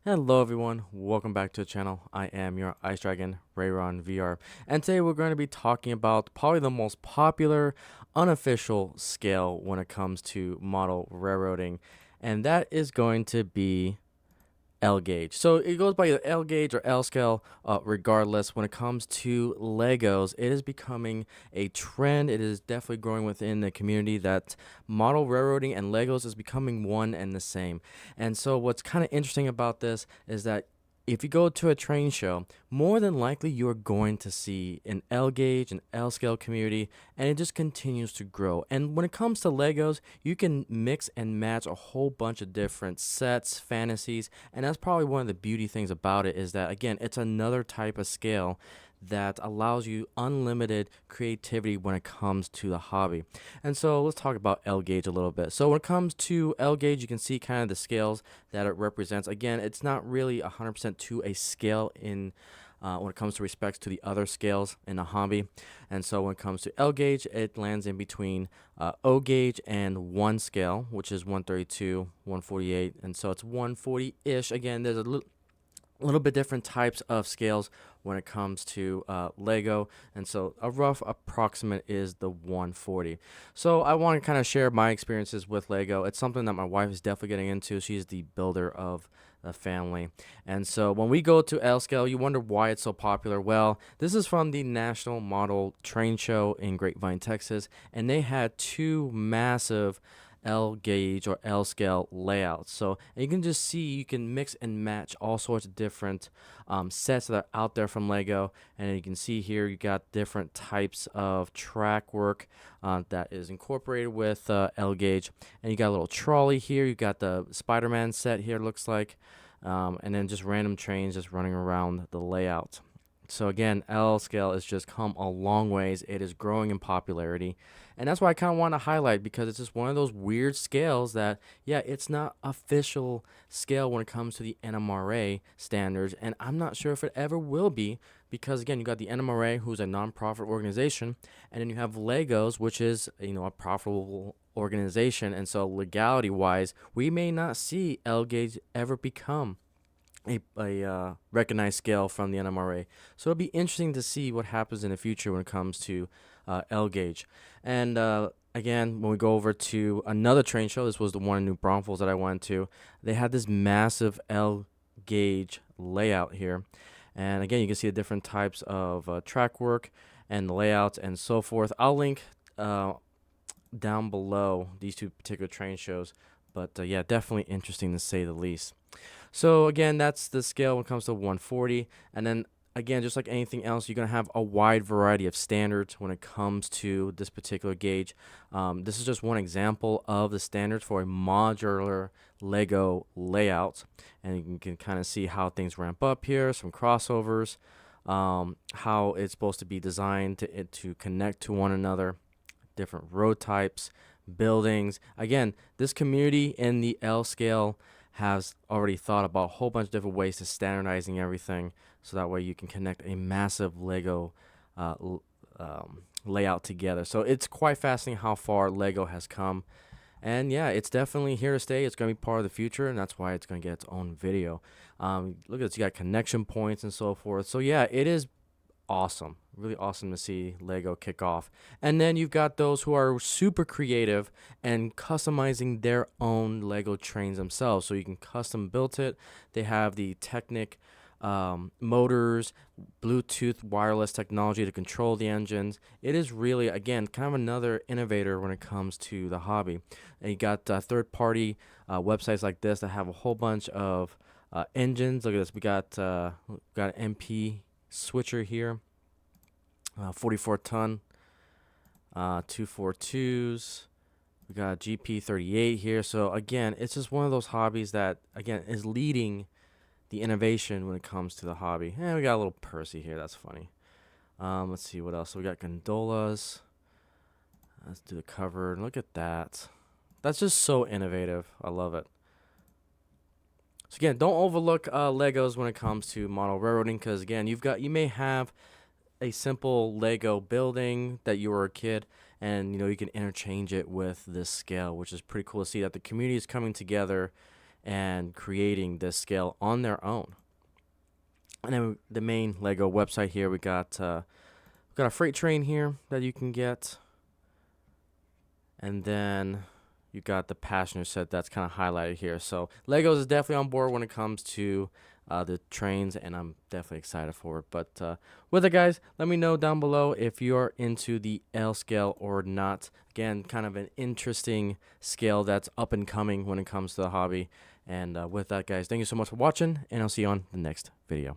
Hello everyone, welcome back to the channel. I am your Ice Dragon, Rayron VR, and today we're going to be talking about probably the most popular unofficial scale when it comes to model railroading, and that is going to be L gauge. So it goes by either L gauge or L scale. Regardless, when it comes to Legos, it is becoming a trend. It is definitely growing within the community that model railroading and Legos is becoming one and the same. And so what's kind of interesting about this is that if you go to a train show, more than likely you're going to see an L gauge, an L scale community, and it just continues to grow. And when it comes to Legos, you can mix and match a whole bunch of different sets, fantasies, and that's probably one of the beauty things about it is that again, it's another type of scale that allows you unlimited creativity when it comes to the hobby. And so let's talk about L gauge a little bit. So when it comes to L gauge, you can see kind of the scales that it represents. Again, it's not really 100% to a scale in when it comes to respects to the other scales in the hobby. And so when it comes to L gauge, it lands in between O gauge and 1 scale, which is 132, 148. And so it's 140-ish. Again, there's a little bit different types of scales when it comes to Lego, and so a rough approximate is the 140. So I want to kind of share my experiences with Lego. It's something that my wife is definitely getting into. She's the builder of the family, and so when we go to L scale, you wonder why it's so popular. Well, this is from the National Model Train Show in Grapevine, Texas, and they had two massive L gauge or L scale layouts. So and you can just see you can mix and match all sorts of different sets that are out there from Lego. And you can see here you got different types of track work that is incorporated with L gauge. And you got a little trolley here. You got the Spider-Man set here, looks like. And then just random trains just running around the layout. So again, L scale has just come a long ways. It is growing in popularity. And that's why I kind of want to highlight because it's just one of those weird scales that, yeah, it's not official scale when it comes to the NMRA standards. And I'm not sure if it ever will be because, again, you got the NMRA, who's a nonprofit organization, and then you have Legos, which is, a profitable organization. And so legality wise, we may not see L gauge ever become a recognized scale from the NMRA. So it'll be interesting to see what happens in the future when it comes to L gauge. And again, when we go over to another train show, this was the one in New Braunfels that I went to. They had this massive L gauge layout here, and again, you can see the different types of track work and the layouts and so forth. I'll link uh, down below these two particular train shows, but yeah, definitely interesting to say the least. So again, that's the scale when it comes to 140. And then again, just like anything else, you're going to have a wide variety of standards when it comes to this particular gauge. This is just one example of the standards for a modular Lego layout. And you can kind of see how things ramp up here, some crossovers, how it's supposed to be designed to connect to one another, different road types, buildings. Again, this community in the L scale has already thought about a whole bunch of different ways to standardizing everything so that way you can connect a massive Lego layout together. So it's quite fascinating how far Lego has come. And yeah, it's definitely here to stay. It's going to be part of the future, and that's why it's going to get its own video. Look at this, you got connection points and so forth. So yeah, it is awesome. Really awesome to see Lego kick off. And then you've got those who are super creative and customizing their own Lego trains themselves. So you can custom build it. They have the Technic motors, Bluetooth wireless technology to control the engines. It is really, again, kind of another innovator when it comes to the hobby. And you got third-party websites like this that have a whole bunch of engines. Look at this. We got an MP switcher here, 44 ton, 242s. We got a GP38 here. So again, it's just one of those hobbies that again is leading the innovation when it comes to the hobby. And we got a little Percy here. That's funny. Let's see what else. So we got gondolas. Let's do the cover. Look at that. That's just so innovative. I love it. So again, don't overlook Legos when it comes to model railroading because again, you may have a simple Lego building that you were a kid, and you can interchange it with this scale, which is pretty cool to see that the community is coming together and creating this scale on their own. And then the main Lego website here, we got a freight train here that you can get, and then you got the passenger set that's kind of highlighted here. So Legos is definitely on board when it comes to the trains, and I'm definitely excited for it. But with it, guys, let me know down below if you're into the L scale or not. Again, kind of an interesting scale that's up and coming when it comes to the hobby. And with that, guys, thank you so much for watching, and I'll see you on the next video.